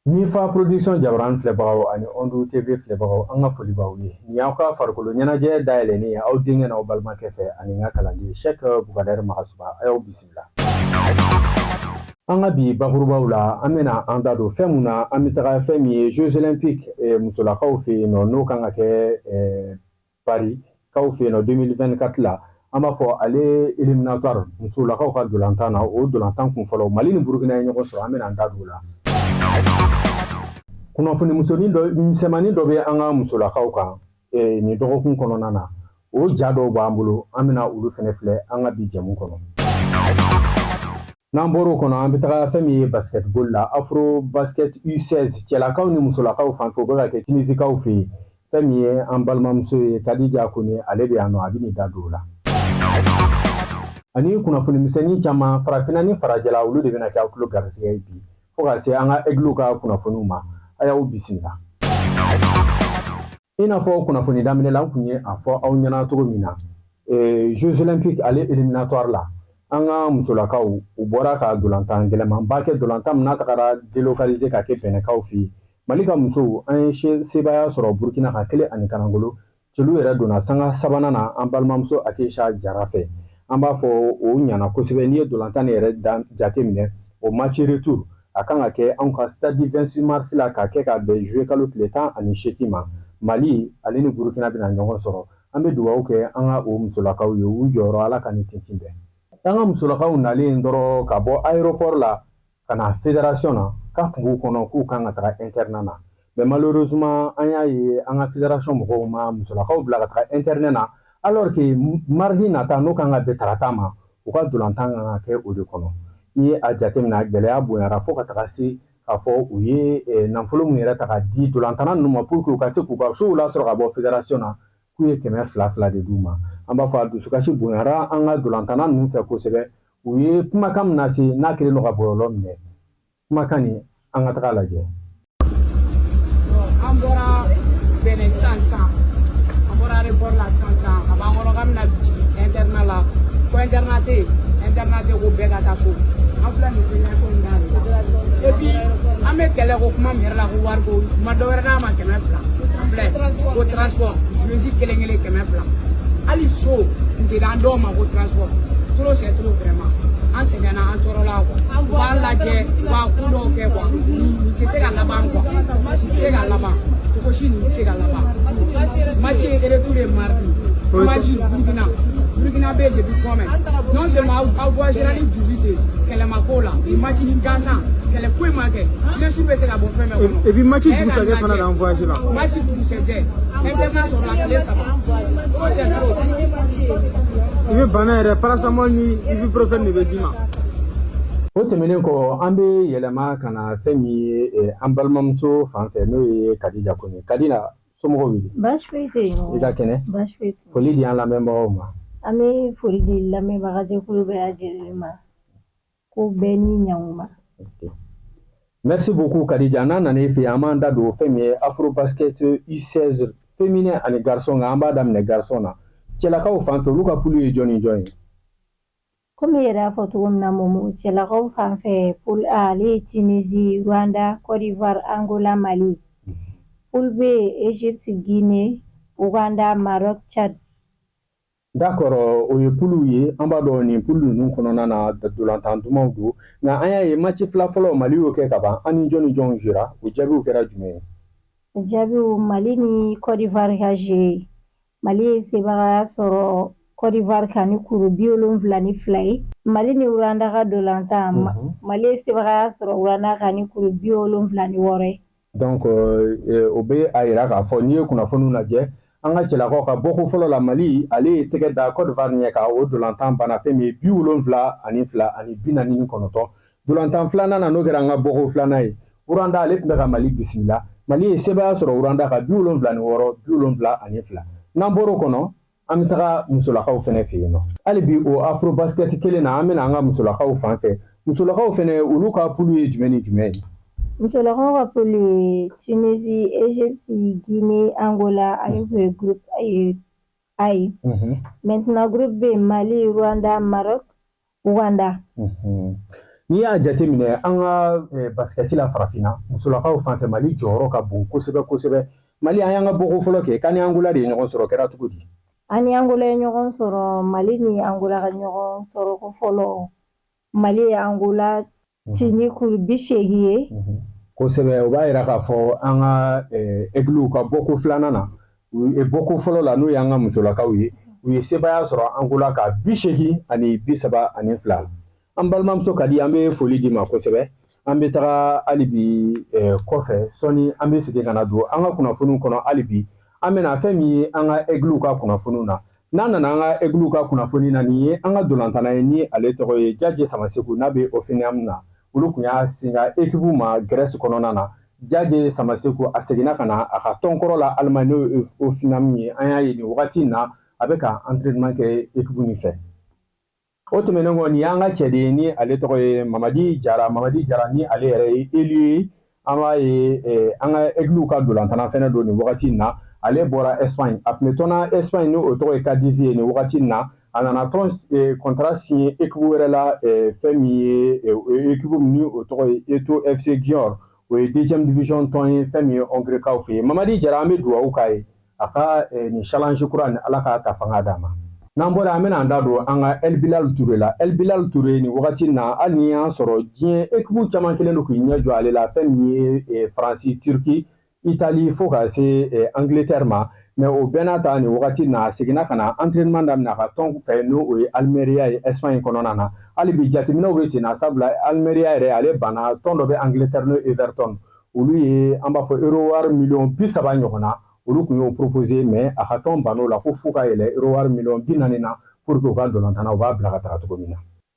Nifa production Jabran Flebao and Ondu TV Flebao, Anga Folibawi, Niaka Farkolo, Yanaja Dialeni, Outding and Obalma Cafe, and Inakalandi, Sheker Bukader Mahasuba, Ayo Bismillah. Anga bi Bahurubaula, Amena Andado Femuna, Amitara Femi, Jeux Olympiques, Musola Kaufi, no Kangake Paris, Kaufi, no 2024 là, Amafo, aller éliminatoire, Musola Kauka de l'Antana, ou de l'Antan qu'on follow, Maline Burkina, Amena Andadula. Kunafuni musoni do nsemani do be anga musola kauka ni dogokun kono nana o jado bambulo amina ulu fenefle anga bi jemu kono namboro kono ambita fami basketball la afro basket U16 tiela kaw ni musola kaw fan fo ga ke tinisi kaw fi fami ambalma muso kadija kuni alebe ano abini dadola ani kunafuni miseni chama farafina ni farajala ulu de bena ka kulo garsiga bi fo ga se anga egluka kunafunuma Ayaw Bismillah. Ina fo kunafoni damine la kunye afo aw nyana togo mina Jeux Olympiques aller éliminatoire la anga musolakaw ubora ka dolantan gelema mbake dolantam na takara délocaliser ka ke penekaw fi malika muso an sebaya soro Burkina ka kele ani kanangolo celu yɛrɛ donna sanga sabana na an balimamuso Akesha Jarafe an b'a fɔ o ɲana kosɛbɛ n'i ye dolantan yɛrɛ jate minɛ o match retour a kan ka kɛ anw ka stade 26 mars la ka kɛ ka bɛn juillet kalo tile 18 ma Mali ale ni Burkina bɛna ɲɔgɔn sɔrɔ an bɛ dugawu kɛ an ka o musolakaw ye u jɔyɔrɔ ala ka ni tintin bɛɛ an ka musolakaw nalen dɔrɔn ka bɔ aéroport la ka na fédération na ka kungo kɔnɔ k'u kan ka taga interne na mais malheureusement an y'a ye an ka fédération mɔgɔw ma musolakaw bila ka taga interne na alors que mardi nata n'o kan ka bɛn tarata ma u ka dolantan kan ka kɛ o de kɔnɔ ni a jateminɛ gɛlɛya bonyara fo ka taga se k'a fɔ u ye nafolo min yɛrɛ ta ka di dolantana ninnu ma pour que u ka se k'u ka sow lasɔrɔ ka bɔ fédération na k'u ye 200 de d'u ma an b'a fɔ a dusukasi bonyara an ka dolantana ninnu fɛ kosɛbɛ u ye kumakan min lase n'a kɛlen don ka bɔlɔlɔ minɛ kumakan nin an ka taga lajɛ. An bɔra Benin sisan an bɔra aéroport la sisan a b'an kɔnɔ k'an bɛna internat la ko internat tɛ yen ko bɛɛ ka taa so. An filɛ nin fédération min na et puis an bɛ kɛlɛ ko kuma min yɛrɛ la ko wari ko ma dɔ wɛrɛ d'a ma 200 an filɛ ko transport juge kelen 200 hali so n tɛ d'an dɔw ma ko transport trop c'est trop vraiment an sɛgɛnna an tɔɔrɔla quoi u b'a lajɛ u b'a ko dɔw kɛ quoi nin tɛ se ka laban quoi nin tɛ se ka laban cogo si nin tɛ se ka laban match retour ye mardi match Burkina bɛ depuis combien non seulement aw voyagera ni 18 kɛlɛmako la ni match ni gansan kɛlɛ foyi ma kɛ lesu bɛ se ka bɔ fɛn bɛɛ kɔnɔ et puis match dugusajɛ fana la an voyage la match dugusajɛ internat sɔrɔla tile 3 trop c'est trop i bɛ bana yɛrɛ paracetamol ni ibuprofène de bɛ d'i ma o tɛmɛnen kɔ an bɛ yɛlɛma ka na fɛn min ye an balimamuso fan fɛ n'o ye Kadija Kone Kadija somɔgɔw wuli baasi foyi tɛ yen i ka kɛnɛ baasi foyi tɛ foli di an lamɛnbagaw ma an bɛ foli di lamɛnbaga jɛkulu bɛɛ lajɛlen ma ko bɛɛ ni ɲankuma. Merci beaucoup Kadija n'an nan'i fɛ an b'an da don fɛn min ye afro basket U16 féminin ani garçon nka an b'a daminɛ garçon na cɛlakaw fan fɛ olu ka poule ye jɔn ni jɔn ye. Komi i yɛrɛ y'a fɔ cogo min na Momo cɛlakaw fan fɛ poule A ale ye Tunisie, Rwanda, Côte d'Ivoire, Angola, Mali. Poule B Égypte, Guinée, Ouganda, Maroc, Tchad. D'accord o ye poule ye an b'a dɔn nin poule ninnu kɔnɔna na dolantan dumanw don nka an y'a ye match fila fɔlɔ Mali y'o kɛ ka ban an ni jɔn ni jɔnw jera o jaabiw kɛra jumɛn ye. O jaabiw Mali ni Côte d'Ivoire ka jeu Mali ye sebaaya sɔrɔ Côte d'Ivoire kan ni kuru 72 ye. Mali ni Rwanda ka dolantan Mali ye sebaaya sɔrɔ Rwanda kan ni kuru 76 ye. Donc o bɛ a yira k'a fɔ n'i ye kunnafoniw lajɛ an ka cɛlakaw ka bɔko fɔlɔ la Mali ale ye tɛgɛ da Côte d'Ivoire ɲɛ kan o dolantan banna fɛn min ye 72 ani 49 dolantan filanan na n'o kɛra an ka bɔko filanan ye Rwanda ale tun bɛ ka Mali bisimila Mali ye sebaaya sɔrɔ Rwanda ka 76 72 n'an bɔr'o kɔnɔ an bɛ taga musolakaw fɛnɛ fɛ yen nɔ hali bi o afro basket kelen na an bɛna an ka musolakaw fan fɛ musolakaw fɛnɛ olu ka poule ye jumɛn ni jumɛn ye. Musolakaw ka poule ye Tunisie, Égypte, Guinée, Angola ani kun ye groupe A ye. Maintenant groupe B Mali, Rwanda, Maroc, Ouganda. N'i y'a jateminɛ an ka basketi la farafinna musolakaw fan fɛ Mali jɔyɔrɔ ka bon kosɛbɛ kosɛbɛ. Mali an y'an ka bɔko fɔlɔ kɛ k'an ni Angola de ye ɲɔgɔn sɔrɔ kɛra cogo di? An ni Angola ye ɲɔgɔn sɔrɔ Mali ni Angola ka ɲɔgɔn sɔrɔ ko fɔlɔ Mali ye Angola ci ni kuru 80 ye. Kosɛbɛ o b'a yira k'a fɔ an ka aigliw ka bɔko filanan na bɔko fɔlɔ la n'o y'an ka musolakaw ye u ye sebaya sɔrɔ Angola ka 82. An balimamuso ka di an bɛ foli di ma kosɛbɛ. An bɛ taga hali bi kɔfɛ sɔni an bɛ segin ka na don an ka kunnafoniw kɔnɔ hali bi an bɛna fɛn min ye an ka aigliw ka kunnafoniw na. N'an nana an ka aigliw ka kunnafoni na nin ye an ka dolantana ye ni ale tɔgɔ ye Jadji Samaseku n'a bɛ Hoffenheim na. Olu kun y'a singa équipe ma Grèce kɔnɔna na. Jadji Samaseku a seginna ka na a ka tɔnkɔrɔ la Allemagne n'o Hoffenheim ye an y'a ye nin wagati in na a bɛ ka entraînement kɛ équipe nin fɛ. O tɛmɛnen kɔ nin y'an ka cɛ de ye ni ale tɔgɔ ye Mamadi Jara ni ale yɛrɛ ye élu ye an b'a ye an ka aigliw ka dolantana fɛnɛ don nin wagati in na ale bɔra Espagne a tun bɛ tɔnna Espagne ni o tɔgɔ ye Cadiz ye nin wagati in na a nana tɔn contrat signé équipe wɛrɛ la fɛn min ye équipe min ni o tɔgɔ ye Eto FC Győr o ye 2e division tɔn ye fɛn min ye Hongirikaw fɛ yen Mamadi Jara an bɛ dugawu k'a ye a ka nin challenge kura ni Ala k'a ta fanga d'a ma. N'an bɔra an bɛna an da don an ka El Bilal Touré la El Bilal Touré nin wagati in na hali ni y'an sɔrɔ diɲɛ équipe caman kelen don k'i ɲɛ jɔ ale la fɛn min ye Faransi, Turki, Italie fo ka se Angleterre ma mais o bɛɛ n'a ta nin wagati in na a seginna ka na entraînement daminɛ a ka tɔn fɛ n'o o ye Almeria ye Espagne kɔnɔna na hali bi jateminɛw bɛ sen na sabula Almeria yɛrɛ ale banna tɔn dɔ bɛ Angleterre n'o Everton olu ye an b'a fɔ €30 millions 30 ɲɔgɔn na olu kun y'o proposé mais a ka tɔn ban'o la ko fo ka yɛlɛ €40 millions 40 na pour que u ka dolantana u b'a bila ka taga cogo min na.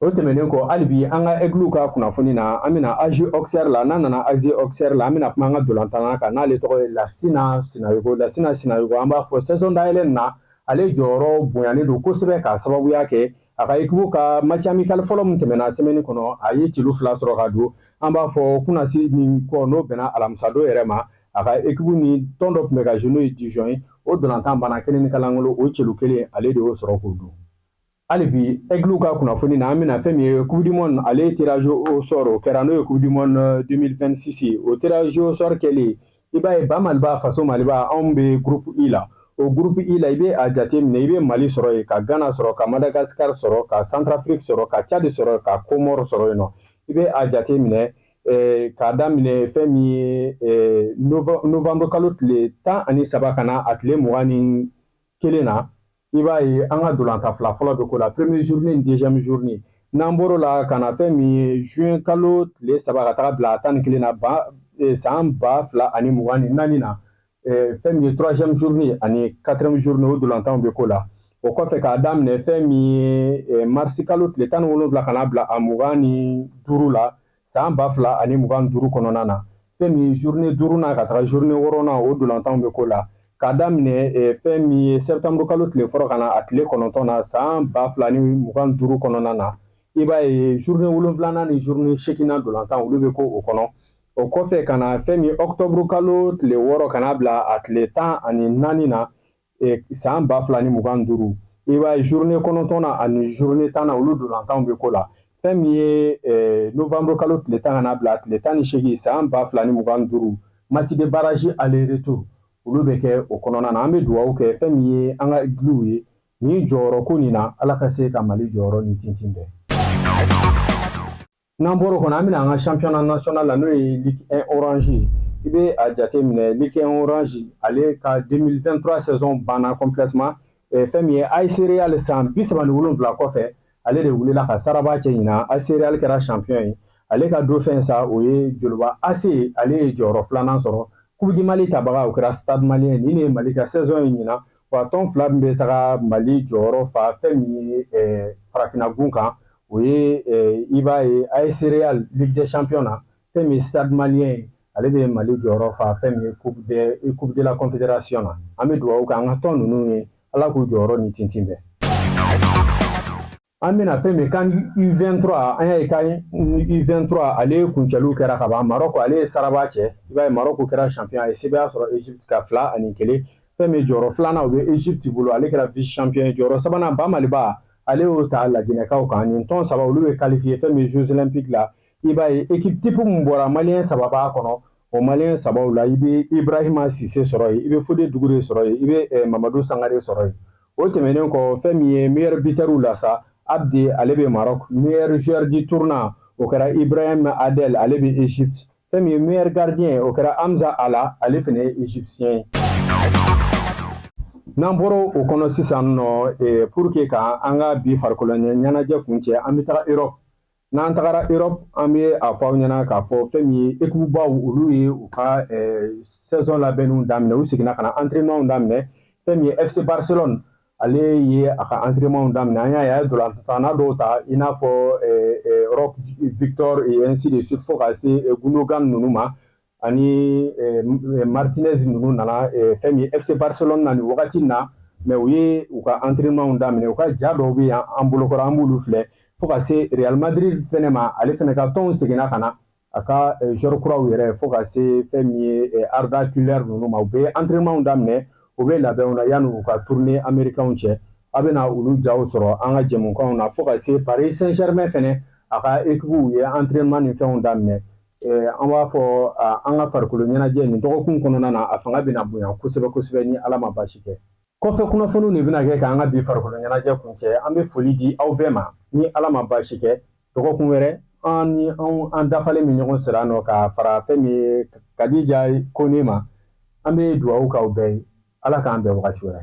O tɛmɛnen kɔ hali bi an ka aigliw ka kunnafoni na an bɛna AG Auxerre la n'an nana AG Auxerre la an bɛna kuma an ka dolantana kan n'ale tɔgɔ ye Lassina Sinayogo an b'a fɔ saison dayɛlɛ nin na ale jɔyɔrɔ bonyalen don kosɛbɛ k'a sababuya kɛ a ka équipe ka match amical fɔlɔ min tɛmɛna semaine kɔnɔ a ye cilo 2 sɔrɔ ka don an b'a fɔ kunasi min kɔ n'o bɛnna alamisa don yɛrɛ ma a ka équipe ni tɔn dɔ tun bɛ ka jouer n'o ye Dijon ye o dolantan banna kelen ni kalangolo o cilo 1 ale de y'o sɔrɔ k'o dun. Hali bi aigliw ka kunnafoni na an bɛna fɛn min ye coupe du monde ale tirage au sort o kɛra n'o ye coupe du monde 2026 ye o tirage au sort kɛlen i b'a ye ba Maliba faso Maliba anw bɛ groupe I la o groupe I la i bɛ a jateminɛ i bɛ Mali sɔrɔ yen ka Ghana sɔrɔ ka Madagascar sɔrɔ ka Centrafrique sɔrɔ ka Tchad sɔrɔ ka Comore sɔrɔ yen nɔ i bɛ a jateminɛ k'a daminɛ fɛn min ye novembre kalo tile 13 ka na a tile 21 na i b'a ye an ka dolanta fila fɔlɔ bɛ ko la première journée ni deuxième journée n'an bɔr'o la ka na fɛn min ye juin kalo tile 3 ka taga bila 11 na san 2024 na fɛn min ye troisième journée ani quatrième journée o dolantanw bɛ ko la o kɔfɛ k'a daminɛ fɛn min ye mars kalo tile 17 ka na bila a 25 la san 2025 kɔnɔna na fɛn min ye journée 5 ka taga journée 6 o dolantanw bɛ ko la k'a daminɛ fɛn min ye septembre kalo tile fɔlɔ ka na a tile 9 na san 2025 kɔnɔna na i b'a ye journée 7 ni journée 8 dolantan olu bɛ ko o kɔnɔ o kɔfɛ ka na fɛn min octobre kalo tile 6 ka na bila a tile 14 na san 2025 i b'a ye journée 9 ani journée 10 olu dolantanw bɛ ko la fɛn min ye novembre kalo tile 10 ka na bila a tile 18 san 2025 match de barrage aller retour olu bɛ kɛ o kɔnɔna na an bɛ dugawu kɛ fɛn min ye an ka aigliw ye nin jɔyɔrɔ ko nin na Ala ka se ka Mali jɔyɔrɔ ni tintin bɛɛ. N'an bɔr'o kɔnɔ an bɛna an ka championnat national la n'o ye Ligue 1 Orange i bɛ a jateminɛ Ligue 1 Orange ale ka 2023 saison banna complètement fɛn min ye AS Real san 37 kɔfɛ ale de wulila ka saraba cɛ ɲina AS Real kɛra champion ye ale ka dauphin sa o ye Joliba AC ale ye jɔyɔrɔ 2nan sɔrɔ Coupe du Mali tabaga o kɛra Stade Malien nin de ye Mali ka saison ye ɲina wa tɔn 2 min bɛ taga Mali jɔyɔrɔ fa fɛn min ye farafinna gun kan o ye i b'a ye AS Real Ligue des Champions na fɛn min ye Stade Malien ale bɛ Mali jɔyɔrɔ fa fɛn min ye Coupe de la Confédération na an bɛ dugawu kɛ an ka tɔn ninnu ye Ala k'u jɔyɔrɔ ni tintin bɛɛ. An bɛna fɛn min kan U23 an y'a ye kan U23 ale kuncɛliw kɛra ka ban Maroc ale ye saraba cɛ i b'a ye Maroc kɛra champion a ye sebaya sɔrɔ Egypte ka 2-1 fɛn min jɔyɔrɔ 2nan o bɛ Egypte bolo ale kɛra vice champion ye jɔyɔrɔ 3nan ba Maliba ale y'o ta Laginɛkaw kan nin tɔn saba olu bɛ qualifié fɛn min Jeux olympiques la i b'a ye équipe type mun bɔra malien saba b'a kɔnɔ o malien sabaw la i bɛ Ibrahima Cissé sɔrɔ yen i bɛ Fode Dugure sɔrɔ yen i bɛ Mamadou Sangare sɔrɔ yen o tɛmɛnen kɔ fɛn min ye meilleur buteur la sa Abdi ale bɛ Maroc meilleur joueur du tournant o kɛra Ibrahim Adel ale bɛ Égypte fɛn min ye meilleur gardien o kɛra Hamza Ala ale fɛnɛ ye égyptien ye n'an bɔra o kɔnɔ sisan nɔ pour que ka an ka bi farikolo ɲɛnajɛ kun cɛ an bɛ taga Europe n'an tagara Europe an bɛ a fɔ aw ɲɛna k'a fɔ fɛn min ye équipe baw olu ye u ka saison labɛnniw daminɛ u seginna ka na entraînement daminɛ fɛn min ye FC Barcelone ale ye a ka entraînement daminɛ an y'a ye a ye dolantanna dɔw ta i n'a fɔ Roch Victor et ainsi de suite fo ka se Gundogan ninnu ma ani Martinez ninnu nana fɛn min ye FC Barcelone na nin wagati na mais u ye u ka entraînement daminɛ u ka ja dɔw bɛ yan an bolokɔrɔ an b'olu filɛ fo ka se Real Madrid fɛnɛ ma ale fɛnɛ ka tɔnw seginna ka na a ka joueur kuraw yɛrɛ fo ka se fɛn min ye Arda Güler ninnu ma u bɛ entraînement daminɛ u bɛ labɛnw na yanni u ka tournée américain cɛ a bɛna olu jaw sɔrɔ an ka jɛmukanw na fo ka se Paris Saint-Germain fɛnɛ a ka équipe ye entraînement ni fɛnw daminɛ an b'a fɔ an ka farikolo ɲɛnajɛ nin dɔgɔkun kɔnɔna na a fanga bɛna bonya kosɛbɛ kosɛbɛ ni Ala ma baasi kɛ kɔfɛ kunnafoniw de bɛna kɛ k'an ka bi farikolo ɲɛnajɛ kun cɛ an bɛ foli di aw bɛɛ ma ni Ala ma baasi kɛ dɔgɔkun wɛrɛ an ni an dafalen min ɲɔgɔn sera nɔ ka fara fɛn min ye Kadija Kone ma an bɛ dugawu k'aw bɛɛ ye Ala k'an bɛn wagati wɛrɛ